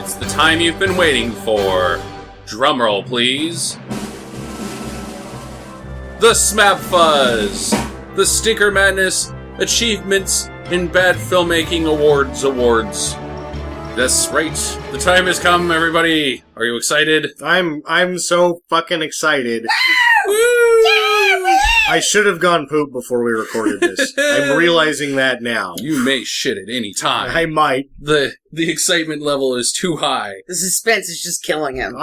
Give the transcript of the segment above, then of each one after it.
It's the time you've been waiting for. Drumroll, please. The Smab Fuzz! The Stinker Madness Achievements in Bad Filmmaking Awards. That's right. The time has come, everybody. Are you excited? I'm so fucking excited. I should have gone poop before we recorded this. I'm realizing that now. You may shit at any time. I might. The excitement level is too high. The suspense is just killing him.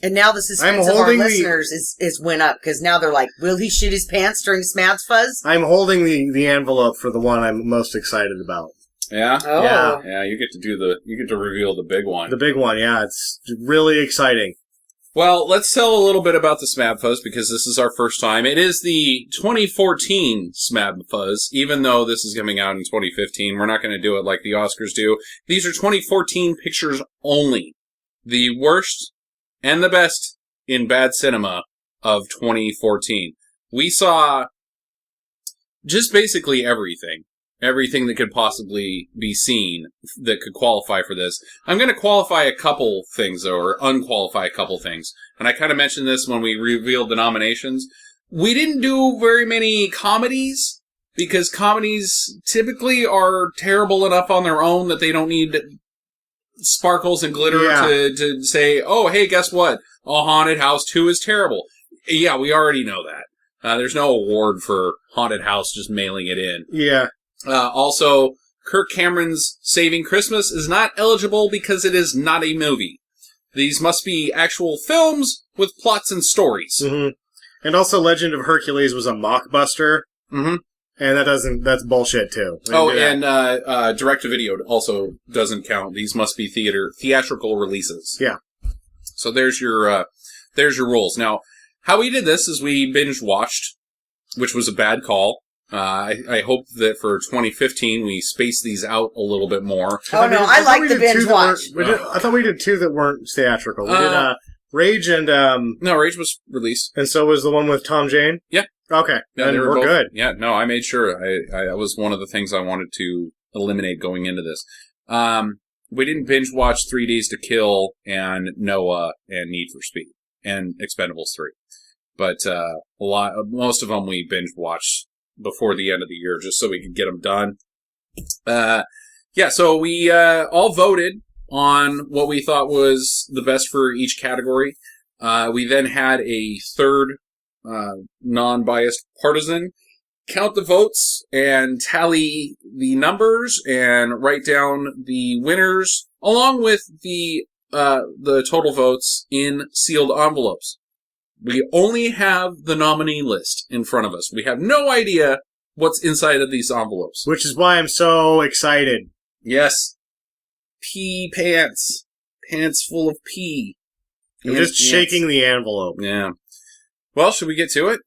And now the suspense of our listeners is went up, because now they're like, will he shit his pants during Smab's Fuzz? I'm holding the envelope for the one I'm most excited about. Yeah? Oh. Yeah, you get to reveal the big one. The big one, yeah. It's really exciting. Well, let's tell a little bit about the Smab Fuzz, because this is our first time. It is the 2014 Smab Fuzz, even though this is coming out in 2015. We're not going to do it like the Oscars do. These are 2014 pictures only. The worst and the best in bad cinema of 2014. We saw just basically everything. Everything that could possibly be seen that could qualify for this. I'm going to qualify a couple things, though, or unqualify a couple things. And I kind of mentioned this when we revealed the nominations. We didn't do very many comedies, because comedies typically are terrible enough on their own that they don't need sparkles and glitter to say, oh, hey, guess what? A Haunted House 2 is terrible. Yeah, we already know that. There's no award for Haunted House just mailing it in. Yeah. Also, Kirk Cameron's Saving Christmas is not eligible because it is not a movie. These must be actual films with plots and stories. Mm-hmm. And also, Legend of Hercules was a mockbuster. Mm-hmm. And that's bullshit, too. And direct-to-video also doesn't count. These must be theatrical releases. Yeah. So there's your rules. Now, how we did this is we binge-watched, which was a bad call. I hope that for 2015 we space these out a little bit more. I like the binge watch. I thought we did two that weren't theatrical. We did Rage and... No, Rage was released. And so was the one with Tom Jane? Yeah. Okay, yeah, then we're good. Yeah, no, I made sure. That was one of the things I wanted to eliminate going into this. We didn't binge watch 3 Days to Kill and Noah and Need for Speed and Expendables 3. But most of them we binge watched before the end of the year, just so we could get them done. So we all voted on what we thought was the best for each category. We then had a third non-biased partisan count the votes and tally the numbers and write down the winners, along with the total votes in sealed envelopes. We only have the nominee list in front of us. We have no idea what's inside of these envelopes. Which is why I'm so excited. Yes. Pee pants. Pants full of pee. I'm just shaking the envelope. Yeah. Well, should we get to it?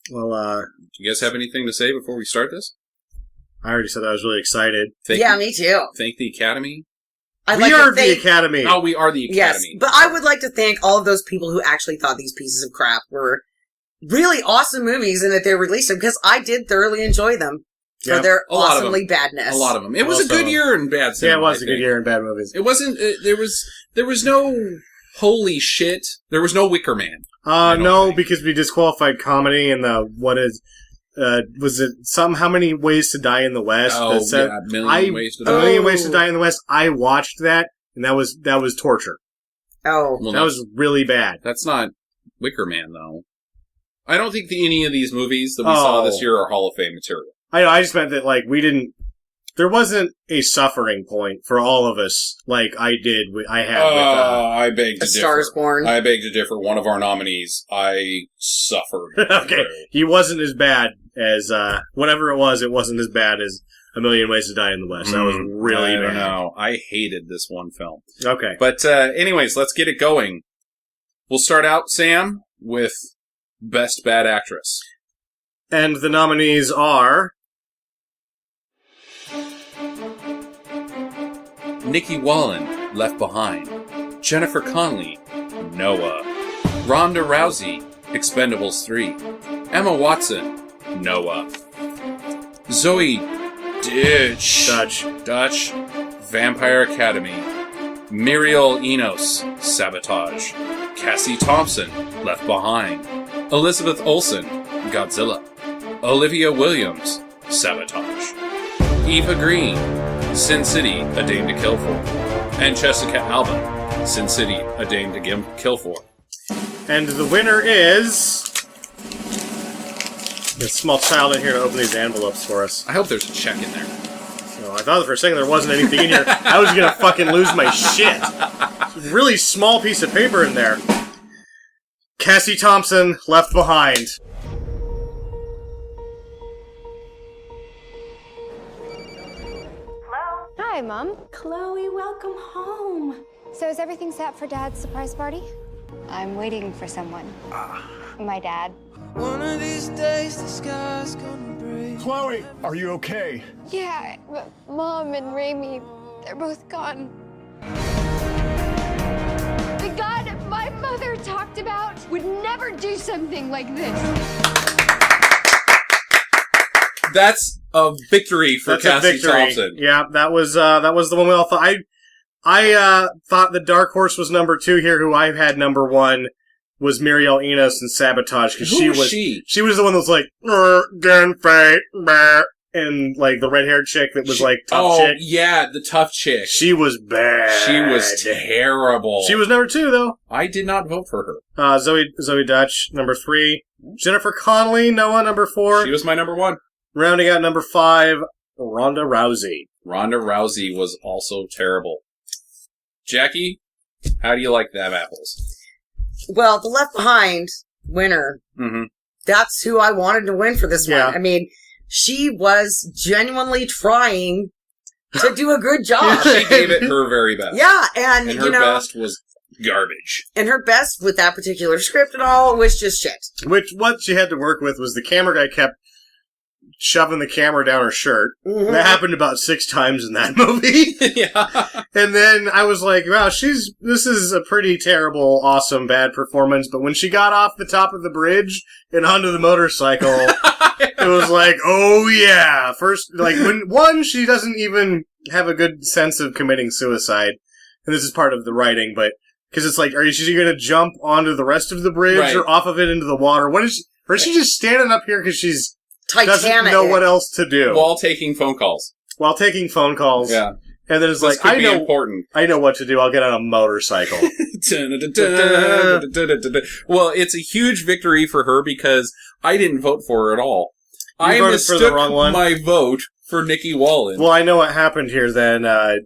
Well, do you guys have anything to say before we start this? I already said I was really excited. Me too. Thank the Academy. We are the Academy. Oh, we are the Academy. Yes, but I would like to thank all of those people who actually thought these pieces of crap were really awesome movies and that they released them, because I did thoroughly enjoy them for their awesomely badness. A lot of them. It was a good year in bad cinema. Yeah, it was a good year in bad movies. It wasn't. There was no holy shit. There was no Wicker Man. No, because we disqualified comedy and was it how many ways to die in the West? Oh, yeah, A Million Ways to Die in the West. I watched that, and that was torture. Oh. Well, that was really bad. That's not Wicker Man, though. I don't think any of these movies that we saw this year are Hall of Fame material. I just meant that, we didn't... There wasn't a suffering point for all of us like I did. I beg to differ. Star is Born. I beg to differ. One of our nominees, I suffered. Okay, he wasn't as bad as whatever it was. It wasn't as bad as A Million Ways to Die in the West. That was really bad. No, I hated this one film. Okay, but anyways, let's get it going. We'll start out, Sam, with Best Bad Actress, and the nominees are Nikki Wallen, Left Behind. Jennifer Connelly, Noah. Ronda Rousey, Expendables 3. Emma Watson, Noah. Zoe Dutch, Vampire Academy, Muriel Enos, Sabotage, Cassie Thompson, Left Behind, Elizabeth Olsen, Godzilla, Olivia Williams, Sabotage, Eva Green, Sin City, A Dame to Kill For, and Jessica Alba, Sin City, A Dame to Kill For. And the winner is... a small child in here to open these envelopes for us. I hope there's a check in there. So I thought for a second there wasn't anything in here. I was gonna fucking lose my shit. Really small piece of paper in there. Cassie Thompson, Left Behind. Hello? Hi, Mom. Chloe, welcome home. So is everything set for Dad's surprise party? I'm waiting for someone. My dad. One of these days the sky's gonna break. Chloe, are you okay? Yeah, but Mom and Raimi, they're both gone. The God my mother talked about would never do something like this. That's a victory for Cassie Thompson. Yeah, that was the one we all thought. I thought the Dark Horse was number 2 here, who I had number 1 was Muriel Enos and Sabotage, because she was the one that was like, gunfight, and like the red-haired chick that was like tough chick. Oh, yeah, the tough chick. She was bad. She was terrible. She was number 2, though. I did not vote for her. Zoe Dutch, number 3. Jennifer Connelly, Noah, number 4. She was my number 1. Rounding out number 5, Ronda Rousey. Ronda Rousey was also terrible. Jackie, how do you like them apples? Well, the Left Behind winner, that's who I wanted to win for this one. I mean, she was genuinely trying to do a good job. She gave it her very best. Yeah, and her best was garbage. And her best with that particular script and all was just shit. What she had to work with was the camera guy kept shoving the camera down her shirt. That happened about 6 times in that movie. Yeah. And then I was like, wow, this is a pretty terrible, awesome, bad performance. But when she got off the top of the bridge and onto the motorcycle, it was like, oh yeah. First, like, she doesn't even have a good sense of committing suicide. And this is part of the writing, but, because it's like, is she going to jump onto the rest of the bridge or off of it into the water? Or is she just standing up here because she's Titanic. Doesn't know what else to do. While taking phone calls. Yeah. And then it's this like, important. I know what to do. I'll get on a motorcycle. Well, it's a huge victory for her because I didn't vote for her at all. I mistook for the wrong one. My vote for Nikki Wallen. Well, I know what happened here then.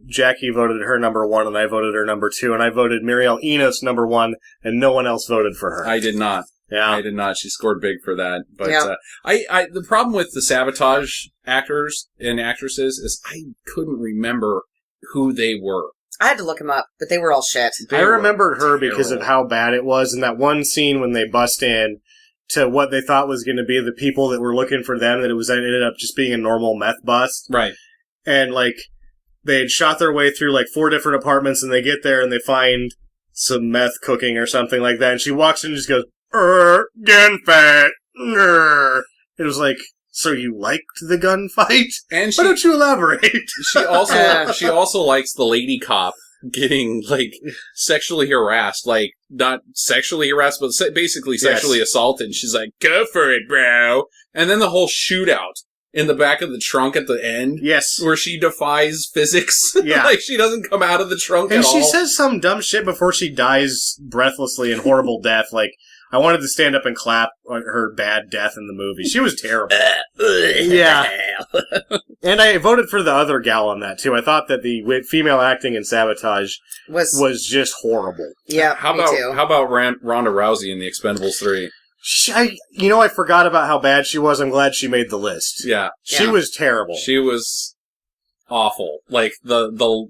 Jackie voted her number 1 and I voted her number 2 and I voted Muriel Enos number 1 and no one else voted for her. I did not. Yeah. I did not. She scored big for that. But the problem with the Sabotage actors and actresses is I couldn't remember who they were. I had to look them up, but they were all shit. I remembered her because of how bad it was in that one scene when they bust in to what they thought was going to be the people that were looking for them, that it ended up just being a normal meth bust. Right. And like they had shot their way through like 4 different apartments and they get there and they find some meth cooking or something like that. And she walks in and just goes, gunfight. It was like, so you liked the gunfight? And why don't you elaborate? She also likes the lady cop getting like sexually harassed, like not sexually harassed, but basically sexually assaulted. She's like, "Go for it, bro!" And then the whole shootout in the back of the trunk at the end, where she defies physics. Like she doesn't come out of the trunk and at all. And she says some dumb shit before she dies breathlessly in horrible death, like, I wanted to stand up and clap on her bad death in the movie. She was terrible. Yeah. And I voted for the other gal on that, too. I thought that the female acting in Sabotage was just horrible. Yeah, How about Ronda Rousey in The Expendables 3? I forgot about how bad she was. I'm glad she made the list. Yeah. She was terrible. She was awful. Like, the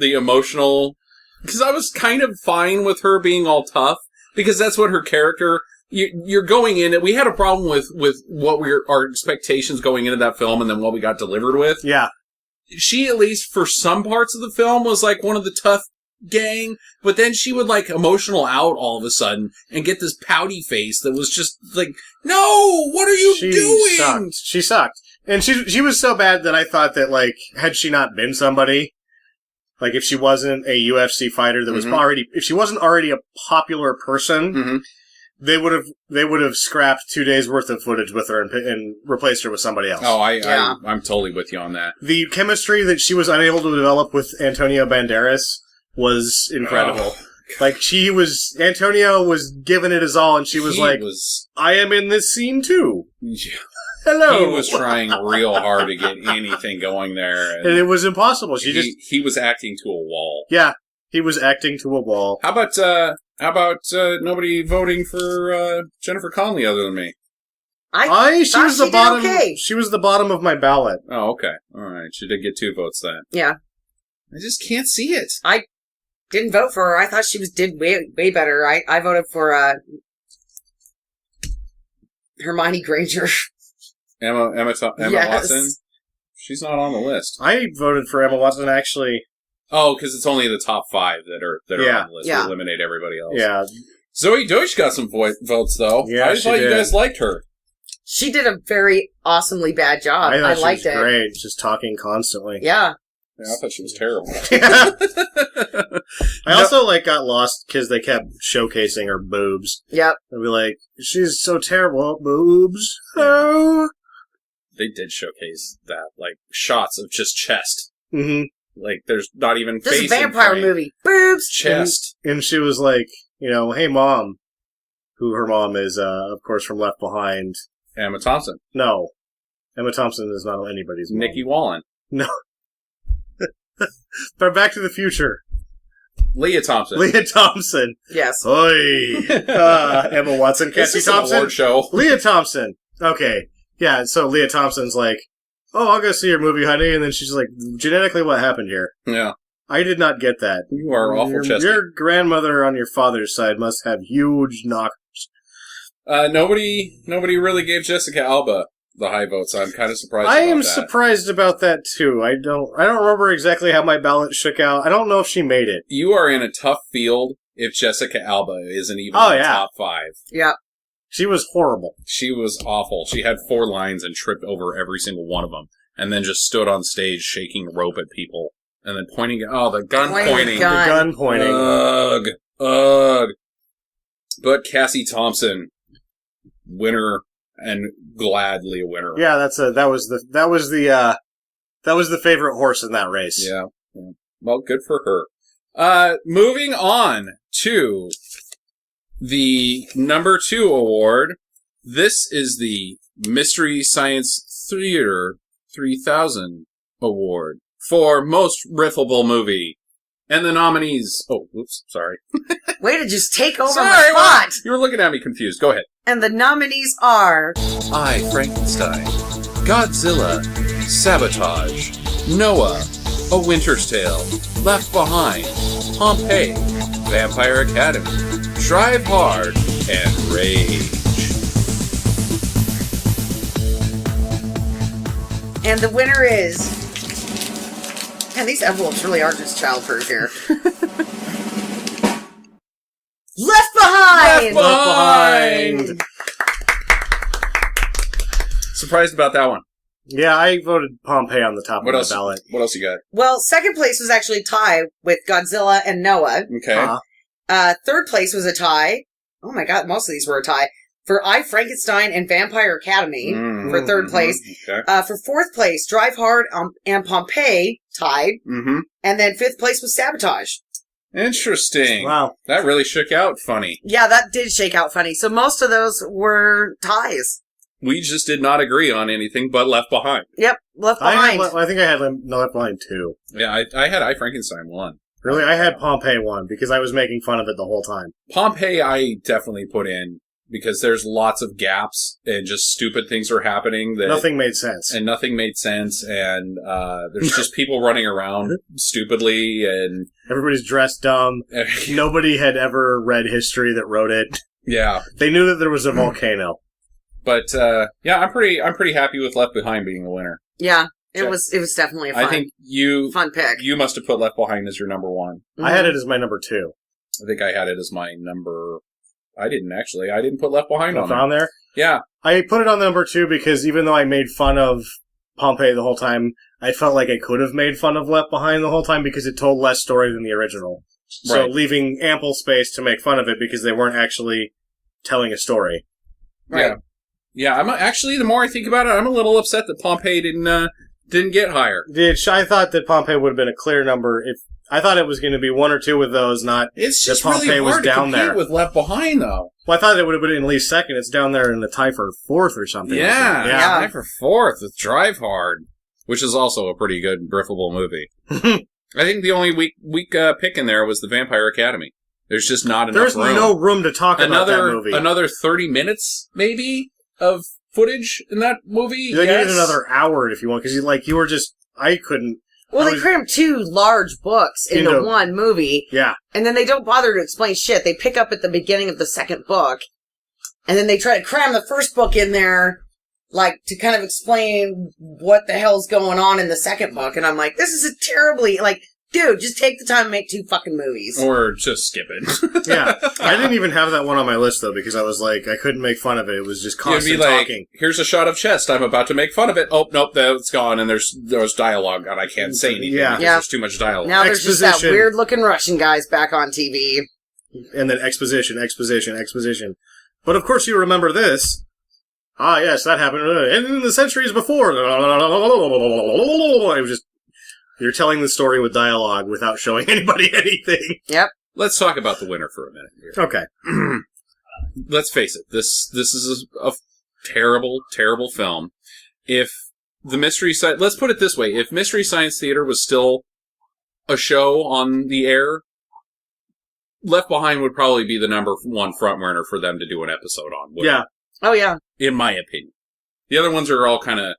emotional... Because I was kind of fine with her being all tough. Because that's what her character... You're going in... We had a problem with what our expectations going into that film and then what we got delivered with. Yeah. She, at least for some parts of the film, was like one of the tough gang, but then she would like emotional out all of a sudden and get this pouty face that was just like, no, what are you doing? She sucked. And she was so bad that I thought that, like, had she not been somebody, like, if she wasn't a UFC fighter that was if she wasn't already a popular person, they would have scrapped 2 days worth of footage with her and replaced her with somebody else. Oh, I'm totally with you on that. The chemistry that she was unable to develop with Antonio Banderas was incredible. Oh. Like, Antonio was giving it his all, and she was I am in this scene too. Yeah. Hello. He was trying real hard to get anything going there. And it was impossible. He was acting to a wall. Yeah, he was acting to a wall. How about nobody voting for Jennifer Connelly other than me? She was the bottom. Okay. She was the bottom of my ballot. Oh, okay. All right. She did get 2 votes then. Yeah. I just can't see it. I didn't vote for her. I thought she did way better. I voted for Hermione Granger. Emma Watson? She's not on the list. I voted for Emma Watson, actually. Oh, because it's only the top 5 that are on the list. Yeah. We eliminate everybody else. Yeah. Zoe Deutsch got some votes, though. Yeah, I just thought you guys liked her. She did a very awesomely bad job. I liked it. Great, just talking constantly. Yeah. Yeah, I thought she was terrible. I also got lost because they kept showcasing her boobs. Yep. I'd be like, she's so terrible, boobs. Oh. They did showcase that, shots of just chest. Mm-hmm. There's not even face. This is a vampire movie. Boobs. Chest. And she was like, hey, Mom. Who her mom is, of course, from Left Behind. Emma Thompson. No. Emma Thompson is not anybody's mom. Nikki Wallen. No. But Back to the Future. Leah Thompson. Yes. Oi. Emma Watson. Cassie Thompson. Award show. Leah Thompson. Okay. Yeah, so Leah Thompson's like, oh, I'll go see your movie, honey. And then she's like, genetically, what happened here? Yeah. I did not get that. You are awful chesty. Your grandmother on your father's side must have huge knockers. Nobody really gave Jessica Alba the high votes. I'm kind of surprised about that. I am surprised about that, too. I don't remember exactly how my ballot shook out. I don't know if she made it. You are in a tough field if Jessica Alba isn't even in the top 5. Yeah. She was horrible. She was awful. She had 4 lines and tripped over every single one of them. And then just stood on stage shaking rope at people. And then pointing... Oh, the gun pointing. The gun pointing. Ugh. But Cassie Thompson, winner... And gladly a winner. Yeah, that was the favorite horse in that race. Yeah. Well, good for her. Moving on to the number 2 award. This is the Mystery Science Theater 3000 award for most riffable movie. And the nominees... Oh, oops, sorry. Way to just take over my spot! You were looking at me confused. Go ahead. And the nominees are... I, Frankenstein, Godzilla, Sabotage, Noah, A Winter's Tale, Left Behind, Pompeii, Vampire Academy, Drive Hard, and Rage. And the winner is... Man, these envelopes really are just childproof here. Left Behind! Left Behind! Surprised about that one. Yeah, I voted Pompeii on the top of my ballot. What else you got? Well, second place was actually a tie with Godzilla and Noah. Okay. Third place was a tie. Oh my god, most of these were a tie. For I, Frankenstein and Vampire Academy for third place. Okay. For fourth place, Drive Hard and Pompeii tied. Mm-hmm. And then fifth place was Sabotage. Interesting. Wow. That really shook out funny. Yeah, that did shake out funny. So most of those were ties. We just did not agree on anything but Left Behind. Yep, Left Behind. I think I had Left Behind 2. Yeah, I had I, Frankenstein 1. Really? I had Pompeii 1 because I was making fun of it the whole time. Pompeii I definitely put in because there's lots of gaps and just stupid things are happening. That nothing made sense. And nothing made sense. And there's just people running around stupidly. And everybody's dressed dumb. Nobody had ever read history that wrote it. Yeah. They knew that there was a volcano. But, yeah, I'm pretty happy with Left Behind being the winner. Yeah. It was definitely a fun pick. You must have put Left Behind as your number 1. Mm-hmm. I had it as my number 2. I think I had it as my number... I didn't actually. I didn't put Left Behind on there. Yeah. I put it on number 2 because even though I made fun of Pompeii the whole time, I felt like I could have made fun of Left Behind the whole time because it told less story than the original. So leaving ample space to make fun of it because they weren't actually telling a story. Right. Yeah. I'm actually, the more I think about it, I'm a little upset that Pompeii didn't get higher. I thought that Pompeii would have been a clear number. I thought it was going to be one or two with those, not it's just that Pompeii really hard was down to compete there with Left Behind, though. Well, I thought it would have been at least second. It's down there in the tie for fourth or something. Yeah, Yeah. tie for fourth with Drive Hard, which is also a pretty good Riffable movie. I think the only weak pick in there was the Vampire Academy. There's just not enough There's room. no room to talk about that movie. Another 30 minutes, maybe, of footage in that movie? You need another hour if you want, because you were just... I couldn't... Well, they crammed 2 large books into one movie. Yeah. And then they don't bother to explain shit. They pick up at the beginning of the second book, and then they try to cram the first book in there, to kind of explain what the hell's going on in the second book. And I'm like, this is a terribly... dude, just take the time to make 2 fucking movies. Or just skip it. Yeah. I didn't even have that one on my list, though, because I was like, I couldn't make fun of it. It was just constant talking. Here's a shot of chest. I'm about to make fun of it. Oh, nope, that's gone. And there's dialogue, and I can't say anything because there's too much dialogue. Now there's just that weird-looking Russian guys back on TV. And then exposition. But of course you remember this. Ah, yes, that happened. And in the centuries before. It was just... You're telling the story with dialogue without showing anybody anything. Yep. Let's talk about the winner for a minute here. Okay. Let's face it. This is a terrible, terrible film. If the let's put it this way. If Mystery Science Theater was still a show on the air, Left Behind would probably be the number 1 frontrunner for them to do an episode on. Yeah. Oh, yeah. In my opinion. The other ones are all kind of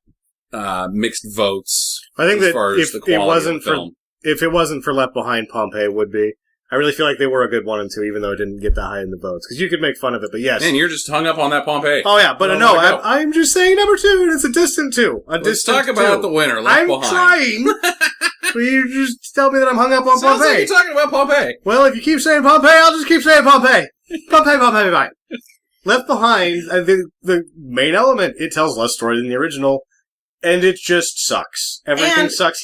mixed votes. I think as that far as the quality of the film. If it wasn't for Left Behind, Pompeii would be. I really feel like they were a good 1 and 2, even though it didn't get that high in the votes. Because you could make fun of it, but yes. Man, you're just hung up on that Pompeii. Oh yeah, but I'm just saying number 2, and it's a distant 2. Let's talk about the winner, Left Behind. I'm trying! But you just tell me that I'm hung up on Sounds Pompeii. like you're talking about Pompeii. Well, if you keep saying Pompeii, I'll just keep saying Pompeii. Pompeii. Left Behind, the main element, it tells less story than the original. And it just sucks. Everything sucks.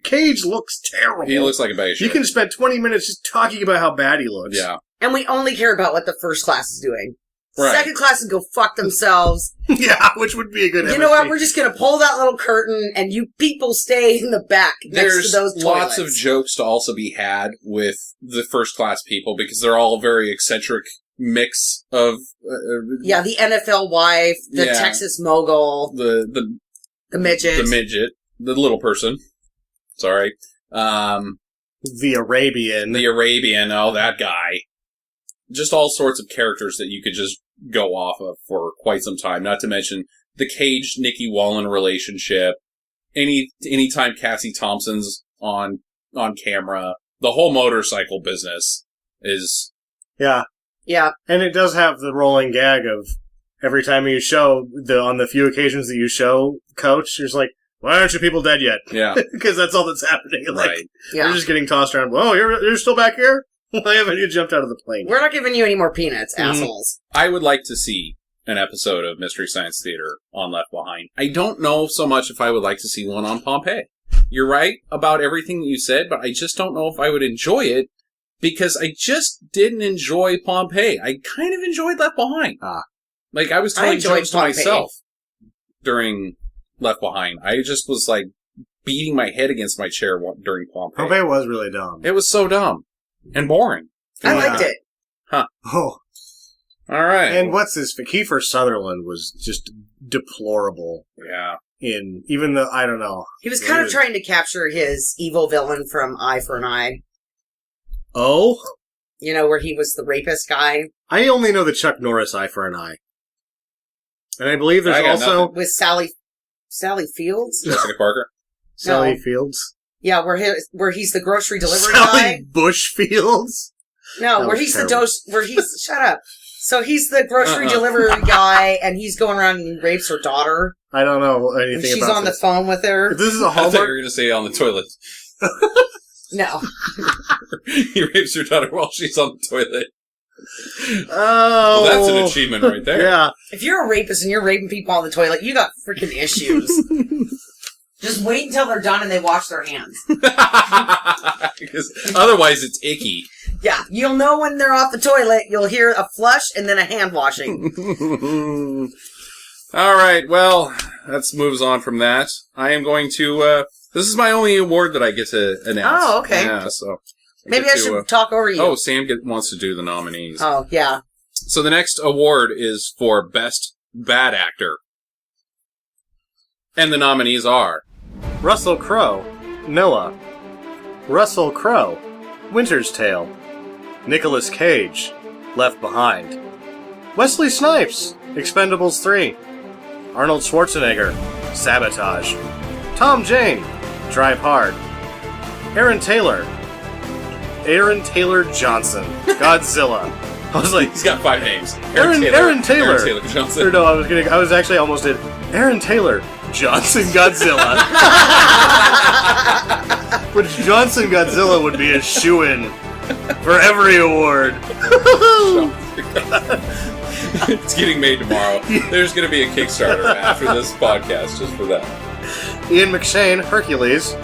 Cage looks terrible. He looks like a bag of shit. You can spend 20 minutes just talking about how bad he looks. Yeah. And we only care about what the first class is doing. Right. Second class can go fuck themselves. Yeah, which would be a good You know what? We're just going to pull that little curtain and you people stay in the back next to those toilets. There's lots of jokes to also be had with the first class people because they're all very eccentric mix of... the NFL wife, the Texas mogul... The midget. The little person. Sorry. The Arabian, oh, that guy. Just all sorts of characters that you could just go off of for quite some time. Not to mention the Cage-Nikki Wallen relationship. Anytime Cassie Thompson's on camera. The whole motorcycle business is... Yeah. Yeah. And it does have the rolling gag of... Every time you show, on the few occasions that you show Coach, you're just like, why aren't you people dead yet? Yeah. Because that's all that's happening. Right. You're just getting tossed around. Oh, you're still back here? Why haven't you jumped out of the plane? We're not giving you any more peanuts, assholes. I would like to see an episode of Mystery Science Theater on Left Behind. I don't know so much if I would like to see one on Pompeii. You're right about everything that you said, but I just don't know if I would enjoy it because I just didn't enjoy Pompeii. I kind of enjoyed Left Behind. I was telling jokes to myself during Left Behind. I just was, beating my head against my chair during Pompeii. Pompeii was really dumb. It was so dumb. And boring. I liked it. Huh. Oh. All right. And what's this? Kiefer Sutherland was just deplorable. Yeah. Even though, I don't know. He was kind of trying to capture his evil villain from Eye for an Eye. Oh? You know, where he was the rapist guy. I only know the Chuck Norris Eye for an Eye. And I believe there's also... With Sally Fields? Jessica Parker? Sally Fields? Yeah, where he's the grocery delivery Sally guy. Bush Fields? No, where he's shut up. So he's the grocery delivery guy, and he's going around and he rapes her daughter. I don't know anything and she's about on the phone with her. If this is a I thought you Hallmark... were going to say on the toilet. No. He rapes her daughter while she's on the toilet. Oh. Well, that's an achievement right there. Yeah. If you're a rapist and you're raping people on the toilet, you got freaking issues. Just wait until they're done and they wash their hands. Because otherwise it's icky. Yeah, you'll know when they're off the toilet. You'll hear a flush and then a hand washing. All right, well, that moves on from that. I am going to... this is my only award that I get to announce. Oh, okay. Yeah, so... Maybe I should talk over you. Oh, Sam wants to do the nominees. Oh, yeah. So the next award is for Best Bad Actor. And the nominees are... Russell Crowe, Noah. Russell Crowe, Winter's Tale. Nicolas Cage, Left Behind. Wesley Snipes, Expendables 3. Arnold Schwarzenegger, Sabotage. Tom Jane, Drive Hard. Aaron Taylor Johnson, Godzilla. I was like, he's got 5 names. Aaron Taylor. Aaron Taylor Johnson. Or no, I was actually almost at Aaron Taylor Johnson Godzilla. But Johnson Godzilla would be a shoo-in for every award. It's getting made tomorrow. There's going to be a Kickstarter after this podcast just for that. Ian McShane, Hercules.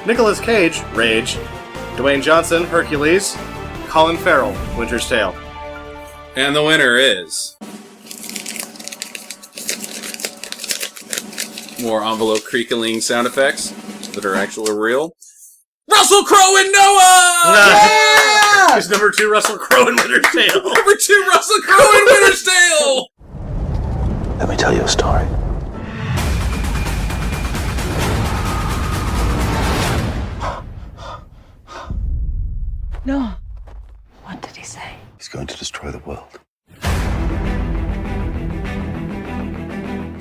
Nicolas Cage, Rage. Dwayne Johnson, Hercules. Colin Farrell, Winter's Tale. And the winner is... More envelope creaking sound effects that are actually real. Russell Crowe and Noah! Yeah! It's number 2, Russell Crowe in Winter's Tale. Number 2, Russell Crowe in Winter's Tale! Let me tell you a story. No. What did he say? He's going to destroy the world.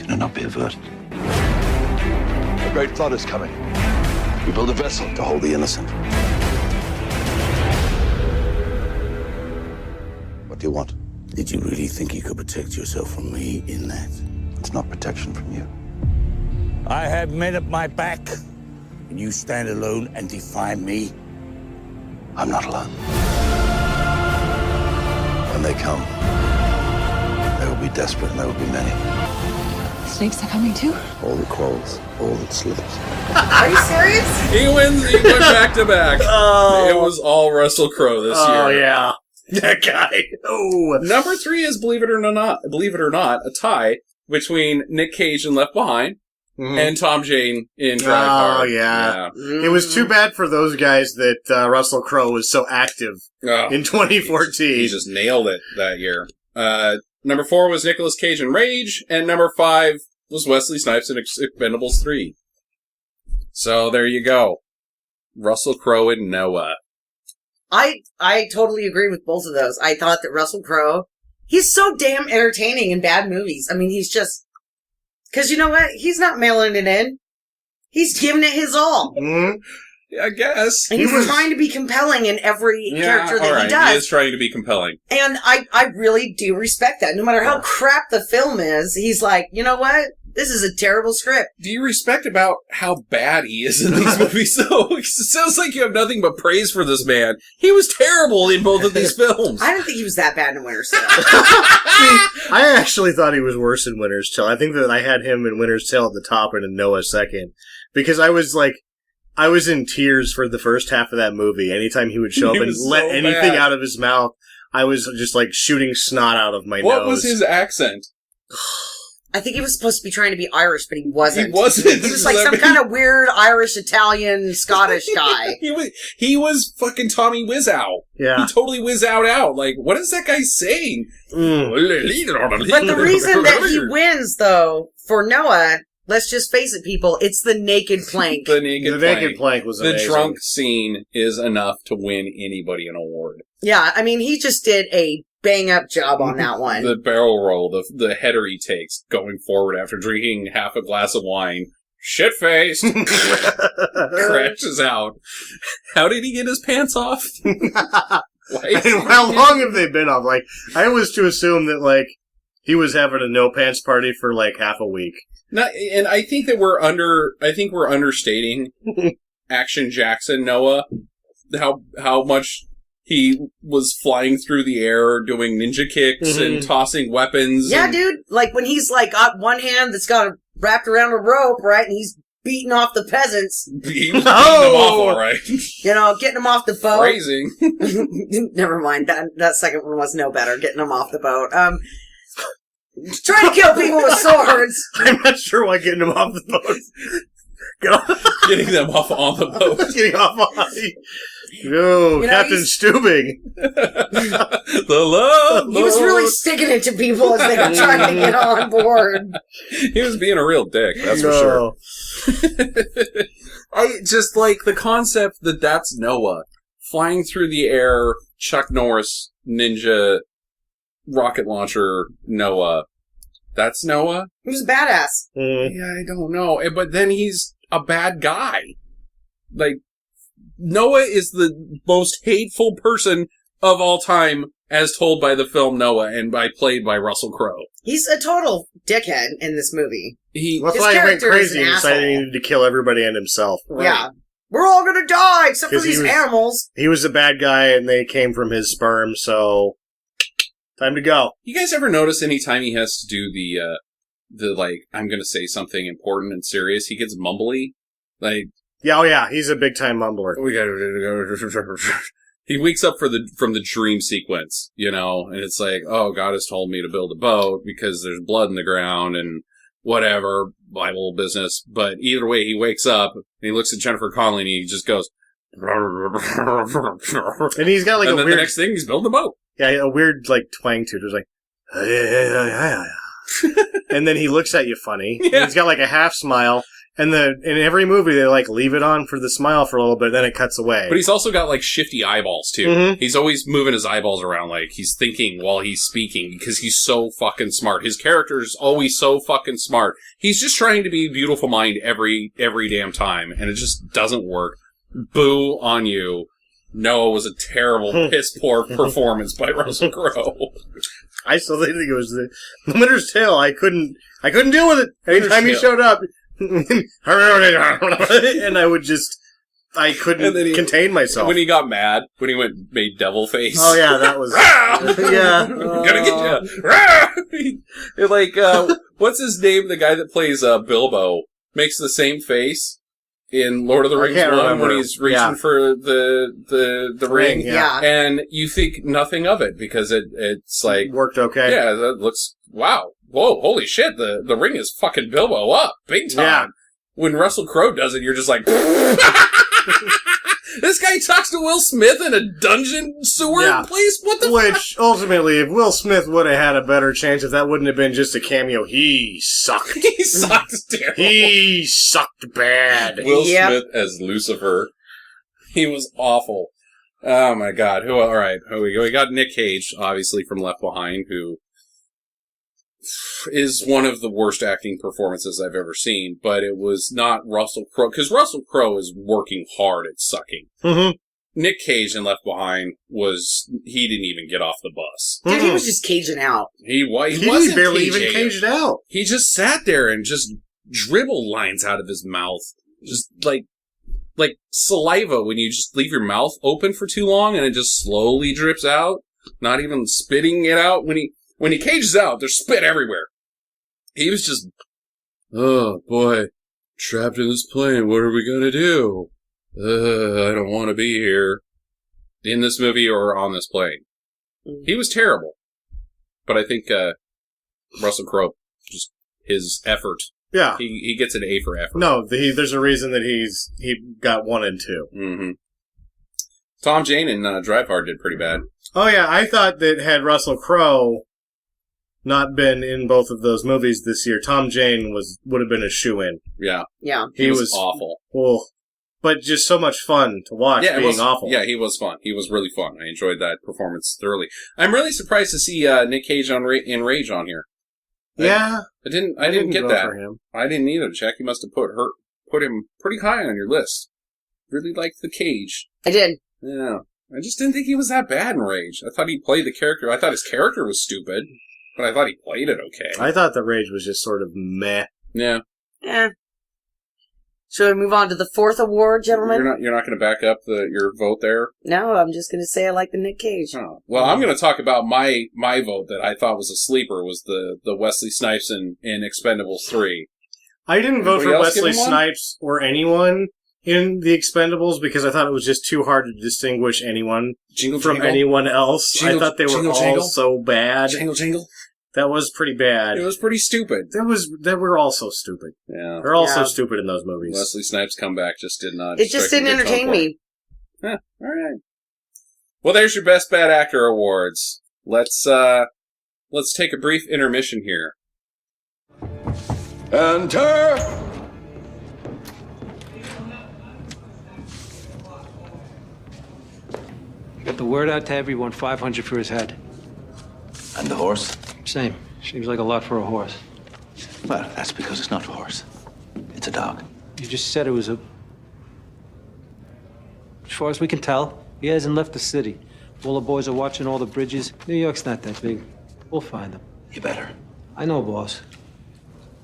Can it not be averted? A great flood is coming. We build a vessel to hold the innocent. What do you want? Did you really think you could protect yourself from me in that? It's not protection from you. I have men at my back, and you stand alone and defy me? I'm not alone. When they come, they will be desperate and there will be many. Snakes are coming too? All that crawls, all that slips. Are you serious? He went back to back. Oh. It was all Russell Crowe this year. Oh, yeah. That guy. Oh. Number 3 is, believe it or not, a tie between Nick Cage in Left Behind and Tom Jane in Drive Hard. Oh, yeah. It was too bad for those guys that Russell Crowe was so active in 2014. He just nailed it that year. Number 4 was Nicolas Cage in Rage, and number 5 was Wesley Snipes in Expendables 3. So there you go. Russell Crowe and Noah. I totally agree with both of those. I thought that Russell Crowe, he's so damn entertaining in bad movies. I mean, he's just... Because you know what? He's not mailing it in. He's giving it his all. Mm-hmm. Yeah, I guess. And he's trying to be compelling in every character that he does. He is trying to be compelling. And I really do respect that. No matter how crap the film is, he's like, you know what? This is a terrible script. Do you respect about how bad he is in these movies, though? It sounds like you have nothing but praise for this man. He was terrible in both of these films. I didn't think he was that bad in Winter's Tale. I actually thought he was worse in Winter's Tale. I think that I had him in Winter's Tale at the top and in Noah second. Because I was in tears for the first half of that movie. Anytime he would show up and let anything out of his mouth, I was just shooting snot out of my nose. What was his accent? I think he was supposed to be trying to be Irish, but he wasn't. He wasn't. He was some kind of weird Irish, Italian, Scottish guy. he was fucking Tommy Wiseau. Yeah. He totally Wiseau'd out. What is that guy saying? But the reason that he wins, though, for Noah, let's just face it, people, it's the naked plank. The naked plank was amazing. The drunk scene is enough to win anybody an award. Yeah, I mean, he just did a bang-up job on that one. The barrel roll, the header he takes going forward after drinking half a glass of wine, shit-faced, crashes out. How did he get his pants off? How long have they been off? I was to assume that, he was having a no-pants party for, half a week. And I think that we're understating Action Jackson Noah, how much he was flying through the air, doing ninja kicks and tossing weapons. Yeah, dude. When he's got one hand that's got wrapped around a rope, right? And he's beating off the peasants. He was beating them off, all right. You know, getting them off the boat. Phrasing. Never mind. That second one was no better. Getting them off the boat. Trying to kill people with swords. I'm not sure why getting them off the boat. Getting them off on the boat. Getting off on Yo, Captain Stubing. The love. He was really sticking it to people as they were trying to get on board. He was being a real dick, that's for sure. I just like the concept that that's Noah flying through the air, Chuck Norris ninja rocket launcher Noah. That's Noah? He was a badass. Yeah, I don't know. But then he's a bad guy. Like, Noah is the most hateful person of all time, as told by the film Noah and played by Russell Crowe. He's a total dickhead in this movie. That's why he went crazy and decided he needed to kill everybody and himself. Right. Yeah. We're all gonna die, except for these animals. He was a bad guy, and they came from his sperm, so... Time to go. You guys ever notice anytime he has to do the like, I'm gonna say something important and serious, he gets mumbly? Like... Yeah, oh yeah, he's a big-time mumbler. He wakes up from the dream sequence, you know, and it's like, oh, God has told me to build a boat because there's blood in the ground and whatever, Bible business. But either way, he wakes up and he looks at Jennifer Connelly and he just goes... And he's got like and a then weird... the next thing, he's building a boat. Yeah, a weird, like, twang to it. It's like... And then he looks at you funny. Yeah. He's got like a half smile. And in every movie, they like leave it on for the smile for a little bit, then it cuts away. But he's also got like shifty eyeballs too. Mm-hmm. He's always moving his eyeballs around like he's thinking while he's speaking because he's so fucking smart. His character's always so fucking smart. He's just trying to be beautiful mind every damn time, and it just doesn't work. Boo on you. Noah was a terrible, piss poor performance by Russell Crowe. I still think it was the Winter's Tale. I couldn't deal with it. Anytime he showed up. And I couldn't contain myself. When he got mad, when he made devil face. Oh yeah, that was, yeah. Gonna get you. Like, what's his name? The guy that plays, Bilbo makes the same face in Lord of the Rings 1 when he's reaching for the ring. Yeah. And you think nothing of it because it's like. Worked okay. Yeah, that looks, wow. Whoa, holy shit, the ring is fucking Bilbo up, big time. Yeah. When Russell Crowe does it, you're just like, this guy talks to Will Smith in a dungeon sewer place? What the fuck? Which, ultimately, if Will Smith would have had a better chance, if that wouldn't have been just a cameo, he sucked. He sucked terrible. He sucked bad. Will Smith as Lucifer. He was awful. Oh my god. Alright, we got Nick Cage, obviously, from Left Behind, who is one of the worst acting performances I've ever seen, but it was not Russell Crowe, because Russell Crowe is working hard at sucking. Mm-hmm. Nick Cage in Left Behind he didn't even get off the bus. Dude, he was just caging out. He wasn't barely even caged out. He just sat there and just dribbled lines out of his mouth. Just like saliva when you just leave your mouth open for too long and it just slowly drips out, not even spitting it out. When he cages out, there's spit everywhere. He was just, oh boy, trapped in this plane, what are we gonna do? I don't want to be here. In this movie or on this plane. He was terrible. But I think, Russell Crowe, just his effort. Yeah. He gets an A for effort. No, there's a reason that he got 1 and 2. Mm-hmm. Tom Jane and Drive Hard did pretty bad. Oh yeah, I thought that had Russell Crowe not been in both of those movies this year, Tom Jane would have been a shoo-in. Yeah. Yeah. He was awful. Well, but just so much fun to watch being awful. Yeah, he was fun. He was really fun. I enjoyed that performance thoroughly. I'm really surprised to see Nick Cage in Rage on here. Yeah. I didn't get that. For him. I didn't either, Jack. You must have put him pretty high on your list. Really liked the Cage. I did. Yeah. I just didn't think he was that bad in Rage. I thought he played the character. I thought his character was stupid. But I thought he played it okay. I thought the Rage was just sort of meh. Yeah. Yeah. Should we move on to the 4th award, gentlemen? You're not going to back up your vote there? No, I'm just going to say I like the Nick Cage. Oh. Well, I'm going to talk about my vote that I thought was a sleeper was the Wesley Snipes in Expendables 3. I didn't vote Anybody for else Wesley give him one? Snipes or anyone in The Expendables because I thought it was just too hard to distinguish anyone from anyone else. I thought they were all so bad. Jingle. That was pretty bad. It was pretty stupid. They were all so stupid. Yeah. They're all so stupid in those movies. Wesley Snipes' comeback just did not... It just didn't entertain me. Huh, all right. Well, there's your Best Bad Actor awards. Let's take a brief intermission here. Enter Got the word out to everyone, 500 for his head. And the horse? Same. Seems like a lot for a horse. Well, that's because it's not a horse. It's a dog. You just said it was a... As far as we can tell, he hasn't left the city. All the boys are watching all the bridges. New York's not that big. We'll find him. You better. I know, boss.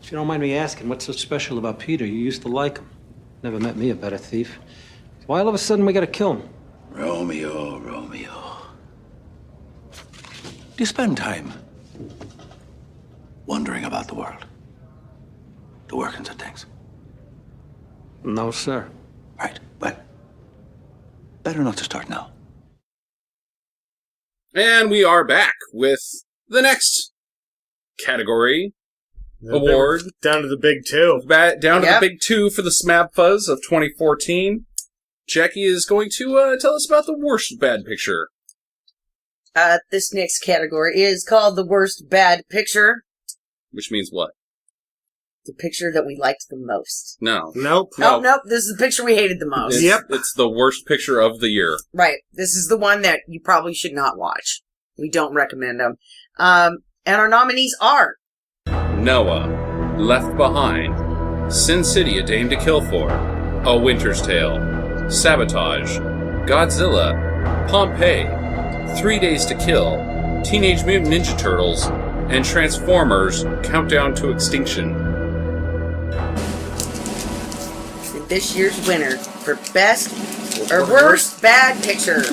If you don't mind me asking, what's so special about Peter? You used to like him. Never met me a better thief. Why all of a sudden we gotta kill him? Romeo. Do you spend time wondering about the world? The workings of things? No, sir. Right, well, better not to start now. And we are back with the next category award. Down to the big two. Down to the big two for the Smab Fuzz of 2014. Jackie is going to tell us about the worst bad picture. This next category is called the worst bad picture. Which means what? The picture that we liked the most. No. Nope. Nope. This is the picture we hated the most. It's the worst picture of the year. Right. This is the one that you probably should not watch. We don't recommend them. And our nominees are... Noah, Left Behind, Sin City, A Dame to Kill For, A Winter's Tale, Sabotage, Godzilla, Pompeii, 3 Days to Kill, Teenage Mutant Ninja Turtles, and Transformers Countdown to Extinction. And this year's winner for best or worst bad picture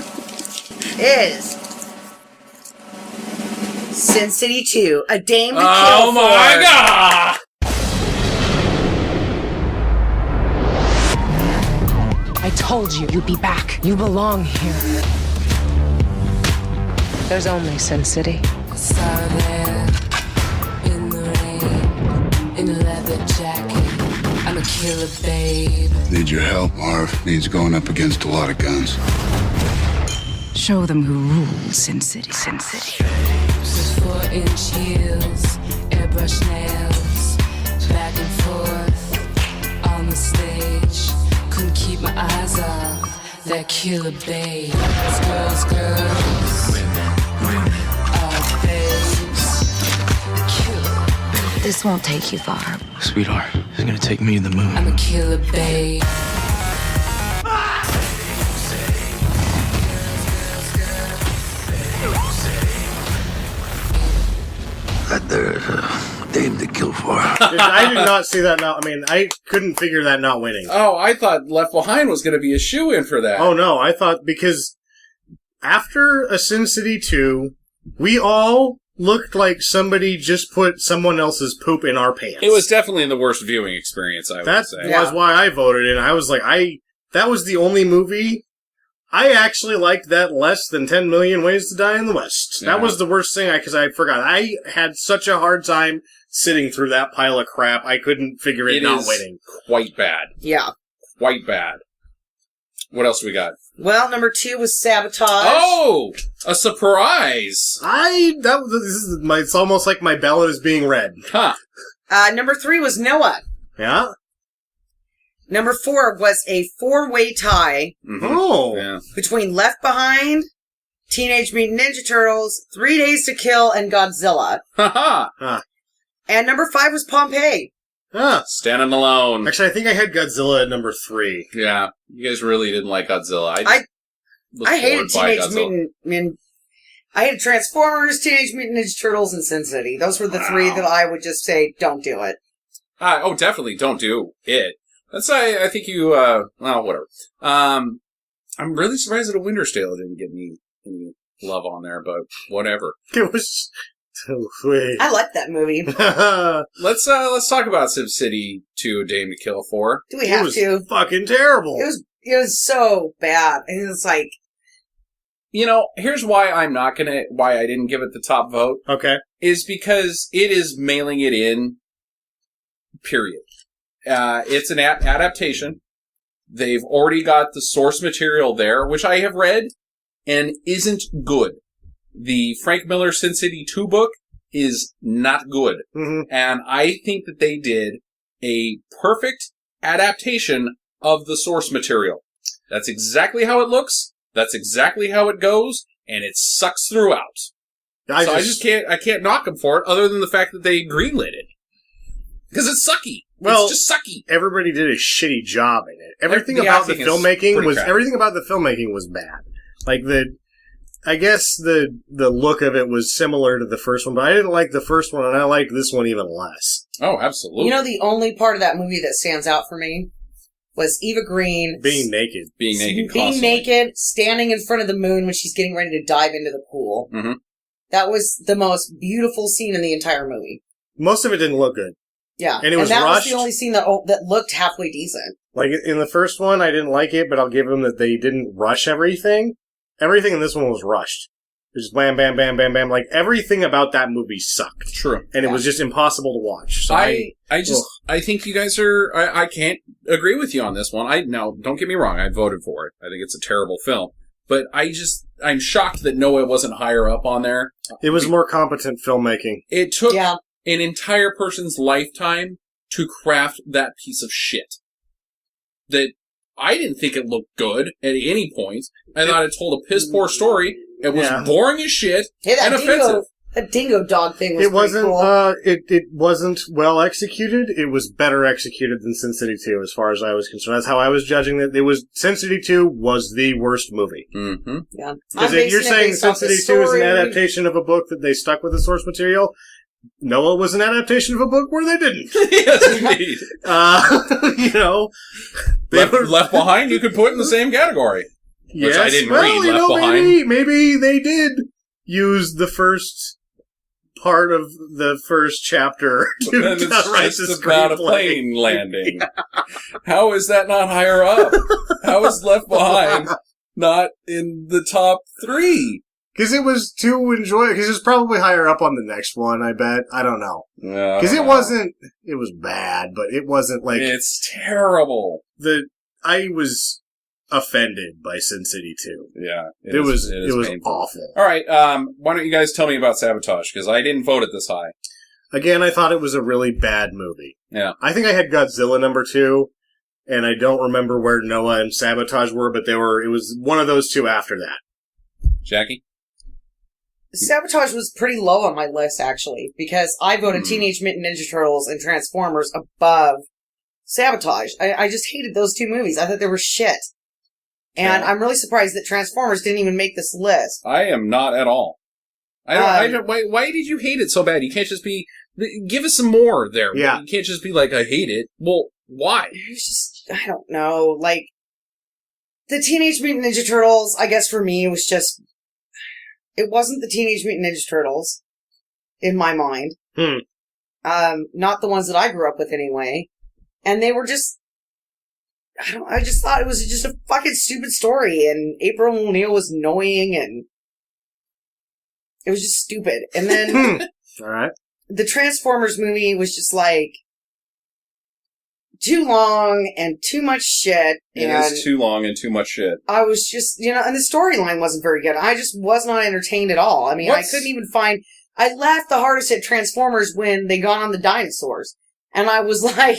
is Sin City 2, A Dame to Kill For. Oh my god! I told you you'd be back. You belong here. There's only Sin City. Saw there in the rain, in a leather jacket. I'm a killer, babe. Need your help, Marv. Needs going up against a lot of guns. Show them who rules Sin City. Sin City. 4-inch heels, airbrush nails, back and forth on the stage. Couldn't keep my eyes off that killer babe. Girls, all babes. Killer. This won't take you far. Sweetheart, it's gonna take me to the moon. I'm a killer babe. There's a Dame to Kill For. I did not see that. I couldn't figure that not winning. Oh, I thought Left Behind was going to be a shoo-in for that. Oh no, I thought because after a Sin City 2, we all looked like somebody just put someone else's poop in our pants. It was definitely the worst viewing experience, I would say. That was why I voted, and I was like, that was the only movie. I actually liked that less than 10 Million Ways to Die in the West. Yeah. That was the worst thing, because I forgot. I had such a hard time sitting through that pile of crap, I couldn't figure it not winning. Quite bad. Yeah. Quite bad. What else we got? Well, number 2 was Sabotage. Oh! A surprise! It's almost like my ballot is being read. Huh. Number 3 was Noah. Yeah? Number 4 was a 4-way tie between Left Behind, Teenage Mutant Ninja Turtles, 3 Days to Kill, and Godzilla. Ha And number 5 was Pompeii. Standing alone. Actually, I think I had Godzilla at number 3. Yeah, you guys really didn't like Godzilla. I hated Teenage Mutant I hated Transformers, Teenage Mutant Ninja Turtles, and Sin City. Those were the 3 that I would just say, don't do it. Definitely don't do it. That's I think you, well, whatever. I'm really surprised that A Winter's Tale didn't get any love on there, but whatever. It was Oh, sweet. I like that movie. Let's talk about SimCity 2: A Dame to Kill For. Do we have to? Fucking terrible. It was so bad. And it's like, you know, here's why why I didn't give it the top vote. Okay. Is because it is mailing it in, period. It's an adaptation. They've already got the source material there, which I have read, and isn't good. The Frank Miller Sin City 2 book is not good. Mm-hmm. And I think that they did a perfect adaptation of the source material. That's exactly how it looks. That's exactly how it goes. And it sucks throughout. I can't knock them for it, other than the fact that they greenlit it. Because it's sucky. Well, it's just sucky. Everybody did a shitty job in it. Everything about the filmmaking was bad. Like I guess the look of it was similar to the first one, but I didn't like the first one, and I liked this one even less. Oh, absolutely. You know, the only part of that movie that stands out for me was Eva Green being naked, standing in front of the moon when she's getting ready to dive into the pool. Mm-hmm. That was the most beautiful scene in the entire movie. Most of it didn't look good. Yeah, and it was that rushed. was the only scene that looked halfway decent. Like in the first one, I didn't like it, but I'll give them that they didn't rush everything. Everything in this one was rushed. It was just bam, bam, bam, bam, bam. Like everything about that movie sucked. True, and it was just impossible to watch. So I think you guys are. I can't agree with you on this one. Now, don't get me wrong. I voted for it. I think it's a terrible film, but I'm shocked that Noah wasn't higher up on there. It was more competent filmmaking. It took an entire person's lifetime to craft that piece of shit. That I didn't think it looked good at any point. I thought it told a piss poor story. It was boring as shit and offensive. That dingo dog thing was cool. It wasn't well executed. It was better executed than Sin City 2, as far as I was concerned. That's how I was judging it. It was Sin City 2 was the worst movie. Mm-hmm. Yeah, because if you're saying Sin City 2 is an adaptation of a book that they stuck with the source material, Noah was an adaptation of a book where they didn't. Yes, indeed. You know, Left Behind. You could put in the same category. Yes, which I didn't read. Left Behind. Maybe they did use the first part of the first chapter to write the screenplay. About a plane landing. How is that not higher up? How is Left Behind not in the top 3? Because it was too enjoyable. Because it's probably higher up on the next one, I bet. I don't know. Because it wasn't... It was bad, but it wasn't like... It's terrible. I was offended by Sin City 2. Yeah. It was awful. All right, why don't you guys tell me about Sabotage? Because I didn't vote it this high. Again, I thought it was a really bad movie. Yeah. I think I had Godzilla number 2, and I don't remember where Noah and Sabotage were, but it was one of those two after that. Jackie? Sabotage was pretty low on my list, actually, because I voted Teenage Mutant Ninja Turtles and Transformers above Sabotage. I just hated those two movies. I thought they were shit. And I'm really surprised that Transformers didn't even make this list. I am not at all. I don't. Why did you hate it so bad? You can't just be... Give us some more there. Yeah. You can't just be like, I hate it. Well, why? It's just... I don't know. Like, the Teenage Mutant Ninja Turtles, I guess for me, was just... It wasn't the Teenage Mutant Ninja Turtles, in my mind. Not the ones that I grew up with, anyway. And they were just... I just thought it was just a fucking stupid story, and April O'Neil was annoying, and... It was just stupid. And then... Alright. The Transformers movie was just like... too long and too much shit. It is too long and too much shit. I was just, and the storyline wasn't very good. I just was not entertained at all. I mean, I couldn't even find... I laughed the hardest at Transformers when they got on the dinosaurs. And I was like,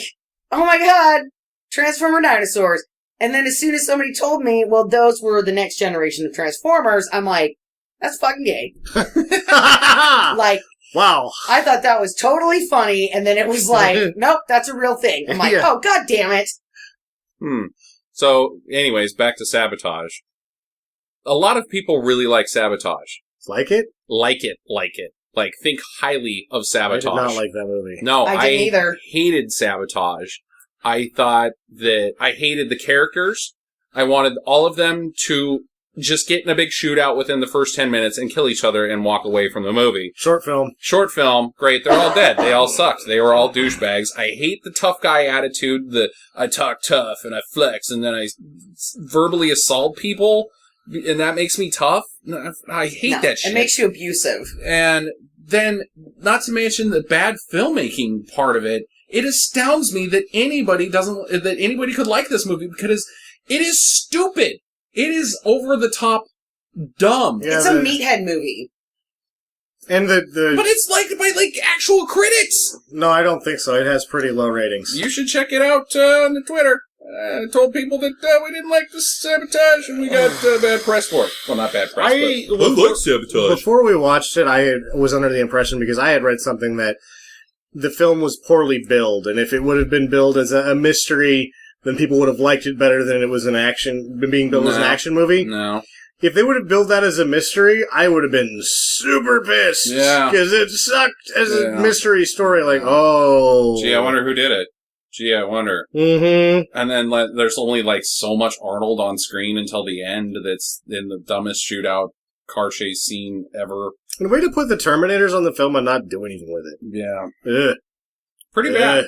oh my god, Transformer dinosaurs. And then as soon as somebody told me, well, those were the next generation of Transformers, I'm like, that's fucking gay. Like... Wow. I thought that was totally funny, and then it was like, nope, that's a real thing. I'm like, oh, god damn it. So, anyways, back to Sabotage. A lot of people really like Sabotage. Like it? Like it. Like, think highly of Sabotage. I did not like that movie. No, I didn't either. Hated Sabotage. I thought that I hated the characters. I wanted all of them to just get in a big shootout within the first 10 minutes and kill each other and walk away from the movie. Short film. Great. They're all dead. They all sucked. They were all douchebags. I hate the tough guy attitude. I talk tough and I flex and then I verbally assault people and that makes me tough. I hate that shit. It makes you abusive. And then, not to mention the bad filmmaking part of it, it astounds me that anybody could like this movie because it is stupid. It is over the top dumb. Yeah, it's a meathead movie. And but it's liked by actual critics. No, I don't think so. It has pretty low ratings. You should check it out on the Twitter. I told people that we didn't like the Sabotage and we got bad press for it. Well, not bad press, I like Sabotage. Before we watched it, I was under the impression, because I had read something, that the film was poorly billed, and if it would have been billed as a mystery, then people would have liked it better than it was being billed as an action movie. No. If they would have billed that as a mystery, I would have been super pissed. Yeah. Because it sucked as a mystery story. Gee, I wonder who did it. Gee, I wonder. Mm-hmm. And then there's only so much Arnold on screen until the end that's in the dumbest shootout car chase scene ever. And way to put the Terminators on the film and not do anything with it. Yeah. Ugh. Pretty bad.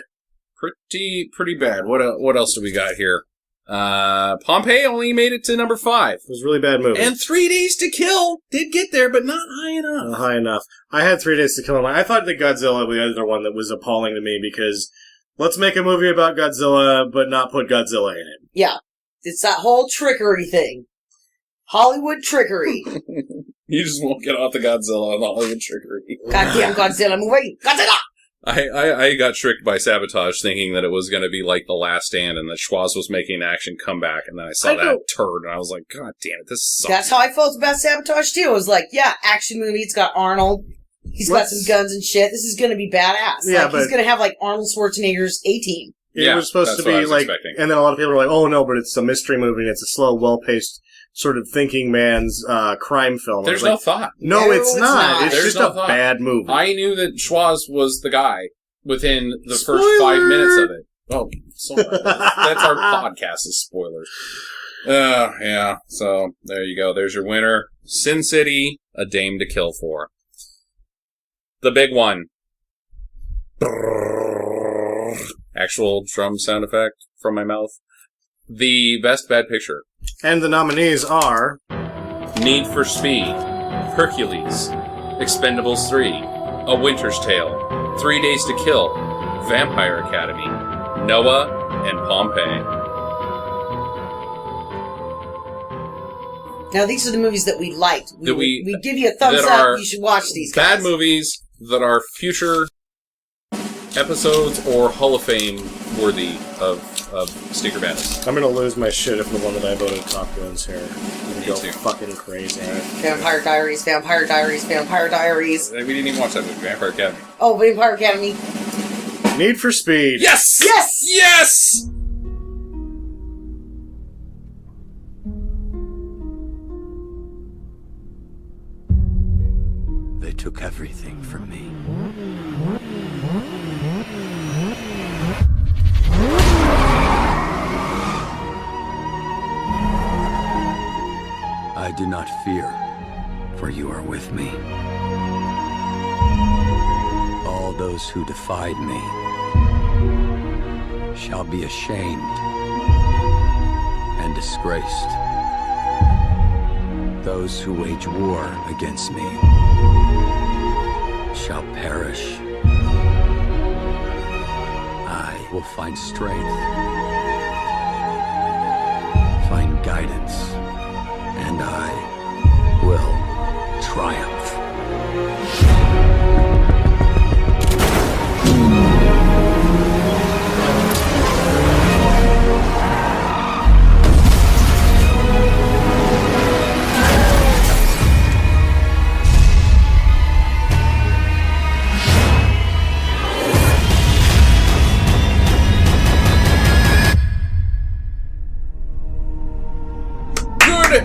Pretty bad. What else do we got here? Pompeii only made it to number 5. It was a really bad movie. And 3 Days to Kill did get there, but not high enough. Not high enough. I had 3 Days to Kill. I thought that Godzilla was the other one that was appalling to me, because let's make a movie about Godzilla, but not put Godzilla in it. Yeah. It's that whole trickery thing. Hollywood trickery. You just won't get off the Godzilla and the Hollywood trickery. Goddamn Godzilla movie. Godzilla! I got tricked by Sabotage thinking that it was going to be like The Last Stand and that Schwarz was making an action comeback, and then I saw that turd and I was like, God damn it, this sucks. That's how I felt about Sabotage too. I was like, yeah, action movie, it's got Arnold. He's got some guns and shit. This is going to be badass. Yeah, he's going to have Arnold Schwarzenegger's A-Team. It was supposed to be expecting. And then a lot of people were like, oh no, but it's a mystery movie and it's a slow, well-paced sort of thinking man's crime film. There's no thought. No, it's not. It's There's just no a thought. bad movie. I knew that Schwarz was the guy within the Spoiler! first 5 minutes of it. Oh, sorry. That's our podcast is spoilers. Yeah. So, there you go. There's your winner. Sin City, A Dame to Kill For. The big one. Actual drum sound effect from my mouth. The Best Bad Picture. And the nominees are... Need for Speed, Hercules, Expendables 3, A Winter's Tale, 3 Days to Kill, Vampire Academy, Noah, and Pompeii. Now, these are the movies that we liked. We give you a thumbs that up. You should watch these guys. Bad movies that are future episodes or Hall of Fame worthy of Stinker Madness. I'm gonna lose my shit if the one that I voted top wins here. I'm gonna go fucking crazy. Vampire Diaries, Vampire Diaries, Vampire Diaries. We didn't even watch that movie, Vampire Academy. Oh, Vampire Academy. Need for Speed. Yes! Yes! Yes! They took everything from me. I do not fear, for you are with me. All those who defied me shall be ashamed and disgraced. Those who wage war against me shall perish. I will find strength, find guidance, and I will triumph.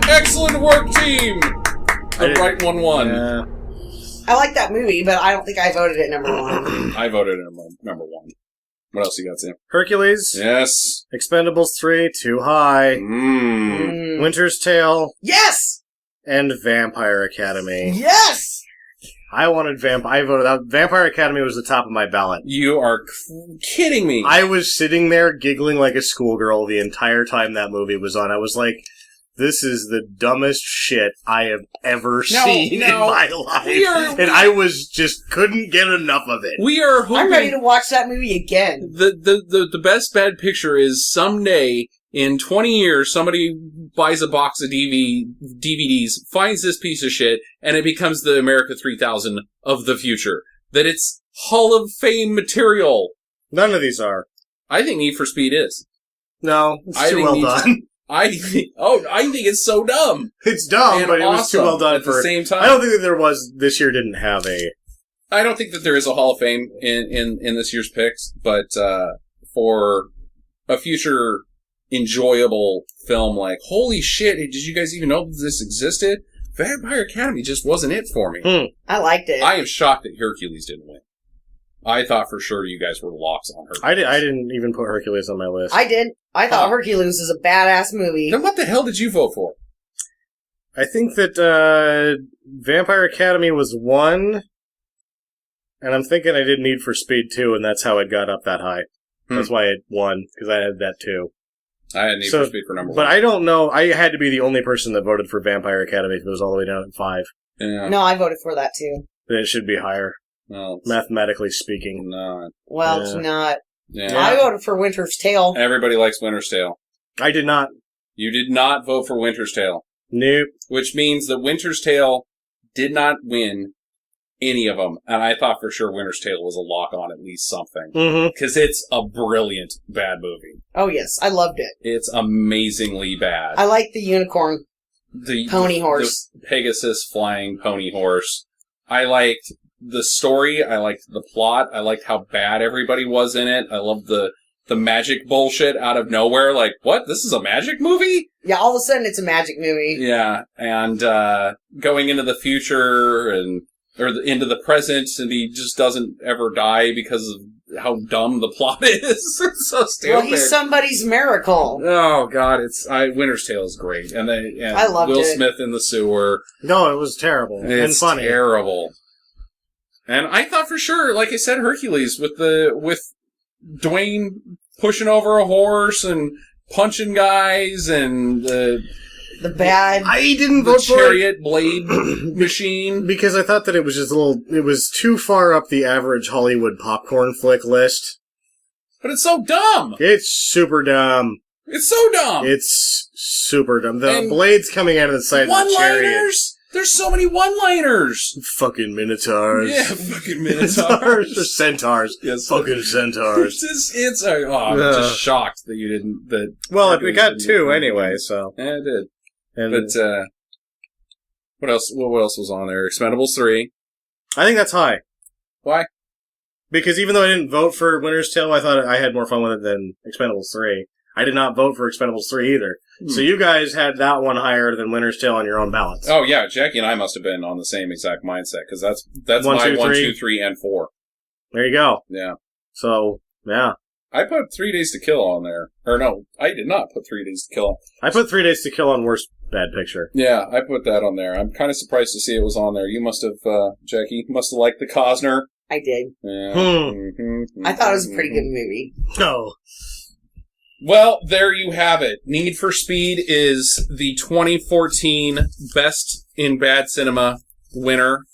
Excellent work, team! The right one won. I like that movie, but I don't think I voted it number 1. I voted it number 1. What else you got, Sam? Hercules. Yes. Expendables 3, too high. Winter's Tale. Yes! And Vampire Academy. Yes! I voted out. Vampire Academy was the top of my ballot. You are kidding me. I was sitting there giggling like a schoolgirl the entire time that movie was on. I was like, this is the dumbest shit I have ever seen in my life. And I couldn't get enough of it. We are hoping, I'm ready to watch that movie again. The best bad picture is someday, in 20 years, somebody buys a box of DVDs, finds this piece of shit, and it becomes the America 3000 of the future. That it's Hall of Fame material. None of these are. I think Need for Speed is. No, it's too well done. I think it's so dumb. It's dumb, but it was too well done at the same time. I don't think that there was, this year didn't have a... I don't think that there is a Hall of Fame in this year's picks, but for a future enjoyable film like, holy shit, did you guys even know this existed? Vampire Academy just wasn't it for me. I liked it. I am shocked that Hercules didn't win. I thought for sure you guys were locks on Hercules. I didn't even put Hercules on my list. I did. I thought Hercules was a badass movie. Then what the hell did you vote for? I think that Vampire Academy was 1, and I'm thinking I did Need for Speed 2, and that's how it got up that high. That's why it won, because I had that too. I had Need for Speed for number 1. But I don't know. I had to be the only person that voted for Vampire Academy if it was all the way down at 5. Yeah. No, I voted for that too. Then it should be higher. No, mathematically speaking. Not. Well, it's not. Yeah. I voted for Winter's Tale. Everybody likes Winter's Tale. I did not. You did not vote for Winter's Tale. Nope. Which means that Winter's Tale did not win any of them. And I thought for sure Winter's Tale was a lock on at least something. Because it's a brilliant bad movie. Oh, yes. I loved it. It's amazingly bad. I like the unicorn. The pony horse. The Pegasus flying pony horse. I liked the story. I liked the plot. I liked how bad everybody was in it. I loved the magic bullshit out of nowhere. Like, what? This is a magic movie? Yeah, all of a sudden it's a magic movie. Yeah, and going into the future into the present, and he just doesn't ever die because of how dumb the plot is. It's so stupid. Well, he's somebody's miracle. Oh God, Winter's Tale is great, and I loved Will it. Smith in the sewer. No, it was terrible and funny. Terrible. And I thought for sure, like I said, Hercules with Dwayne pushing over a horse and punching guys and the bad. I didn't vote for chariot blade machine because I thought that it was just it was too far up the average Hollywood popcorn flick list. But it's so dumb. It's super dumb. It's so dumb. It's super dumb. The blades coming out of the side of the chariot. One-liners. There's so many one-liners. Fucking minotaurs. Yeah, fucking minotaurs. Or centaurs. Yes, fucking centaurs. I'm just shocked that you didn't. Well, we got 2 anyway, so. Yeah, it did. But what else? What else was on there? Expendables 3. I think that's high. Why? Because even though I didn't vote for Winter's Tale, I thought I had more fun with it than Expendables 3. I did not vote for Expendables 3 either. So you guys had that one higher than Winter's Tale on your own ballots. Oh yeah, Jackie and I must have been on the same exact mindset, because that's my 1, 2, 3, and 4. There you go. Yeah. So, yeah. I put 3 Days to Kill on there. Or no, I did not put 3 Days to Kill on. I put 3 Days to Kill on Worst Bad Picture. Yeah, I put that on there. I'm kind of surprised to see it was on there. You must have, Jackie, must have liked the Costner. I did. Yeah. I thought it was a pretty good movie. No. Well, there you have it. Need for Speed is the 2014 Best in Bad Cinema winner.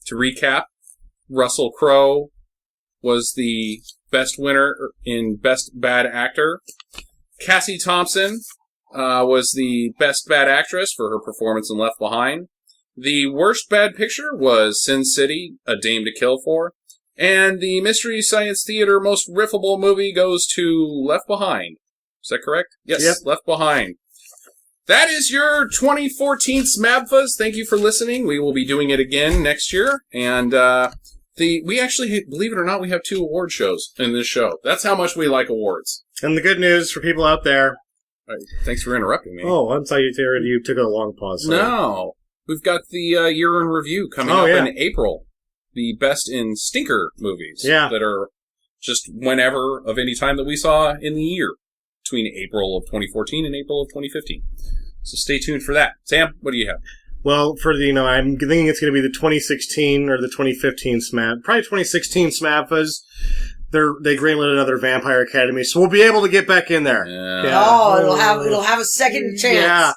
To recap, Russell Crowe was the best winner in Best Bad Actor. Cassie Thompson was the Best Bad Actress for her performance in Left Behind. The Worst Bad Picture was Sin City, A Dame to Kill For. And the Mystery Science Theater Most Riffable movie goes to Left Behind. Is that correct? Yes, yep. Left Behind. That is your 2014 SMABFuzz. Thank you for listening. We will be doing it again next year. And we actually, believe it or not, we have 2 award shows in this show. That's how much we like awards. And the good news for people out there... Thanks for interrupting me. Oh, I'm sorry you took a long pause. Sorry. No. We've got the year in review coming up in April. The Best in Stinker movies that are just whenever of any time that we saw in the year between April of 2014 and April of 2015. So stay tuned for that. Sam, what do you have? Well, for the, I'm thinking it's going to be the 2016 or the 2015 SMAP. Probably 2016 SMAPFAs. They greenlit another Vampire Academy, so we'll be able to get back in there. Yeah. Oh, it'll have a second chance. Yeah.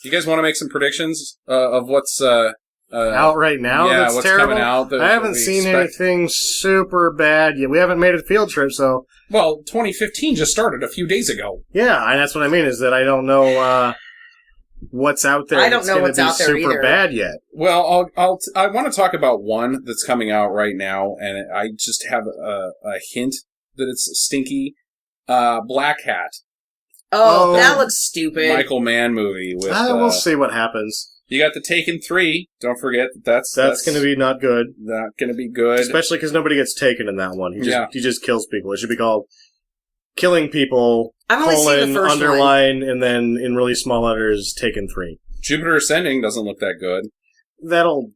You guys want to make some predictions of what's out right now? Yeah, that's what's terrible. coming out? I haven't seen anything super bad yet. We haven't made a field trip, so... Well, 2015 just started a few days ago. Yeah, and that's what I mean, is that I don't know what's out there. I don't know what's out there super either. bad yet. Well, I want to talk about one that's coming out right now, and I just have a hint that it's stinky. Black Hat. Oh, that looks stupid. Michael Mann movie with. We'll see what happens. You got the Taken 3. Don't forget that's going to be not good. Not going to be good, especially because nobody gets taken in that one. He just kills people. It should be called Killing People. I've only seen the first underline one. And then in really small letters, Taken 3. Jupiter Ascending doesn't look that good.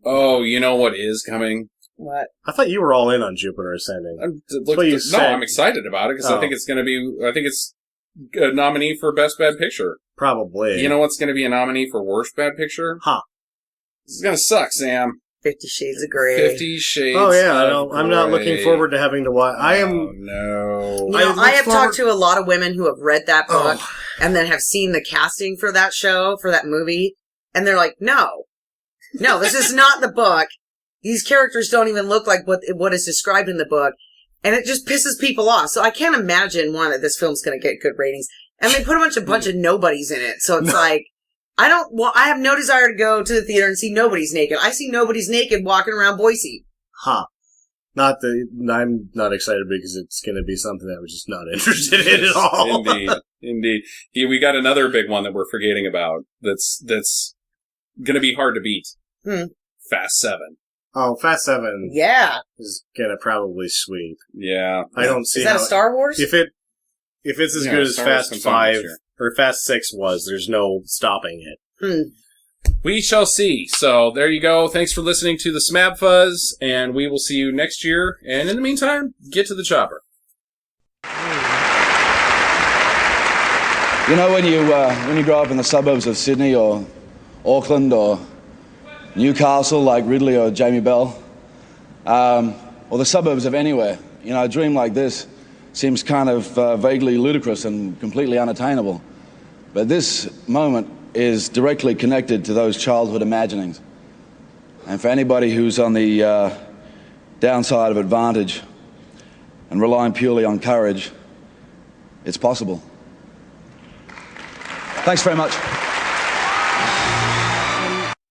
Oh, you know what is coming? What? I thought you were all in on Jupiter Ascending. I'm excited about it because I think it's going to be. I think it's a nominee for Best Bad Picture. Probably. You know what's going to be a nominee for Worst Bad Picture? This is going to suck, Sam. 50 Shades of Grey. 50 Shades. Oh yeah, I'm not Grey. looking forward to having to watch. I am. Oh, no. I have talked to a lot of women who have read that book and then have seen the casting for that show, for that movie, and they're like, no, this is not the book. These characters don't even look like what is described in the book, and it just pisses people off. So I can't imagine, that this film's going to get good ratings. And they put a bunch of nobodies in it, so it's like, I have no desire to go to the theater and see Nobody's Naked. I see Nobody's Naked walking around Boise. I'm not excited because it's going to be something that I'm just not interested in at all. Indeed. We got another big one that we're forgetting about that's going to be hard to beat. Fast 7. Oh, Fast 7. Yeah. Is going to probably sweep. Yeah. I don't see Is that a Star Wars? If it's as good as Fast 5 or Fast 6 was, there's no stopping it. We shall see. So there you go. Thanks for listening to the Smab Fuzz, and we will see you next year. And in the meantime, get to the chopper. You know, when you grow up in the suburbs of Sydney or Auckland or Newcastle like Ridley or Jamie Bell, or the suburbs of anywhere, a dream like this seems kind of vaguely ludicrous and completely unattainable. But this moment is directly connected to those childhood imaginings. And for anybody who's on the downside of advantage and relying purely on courage, it's possible. Thanks very much.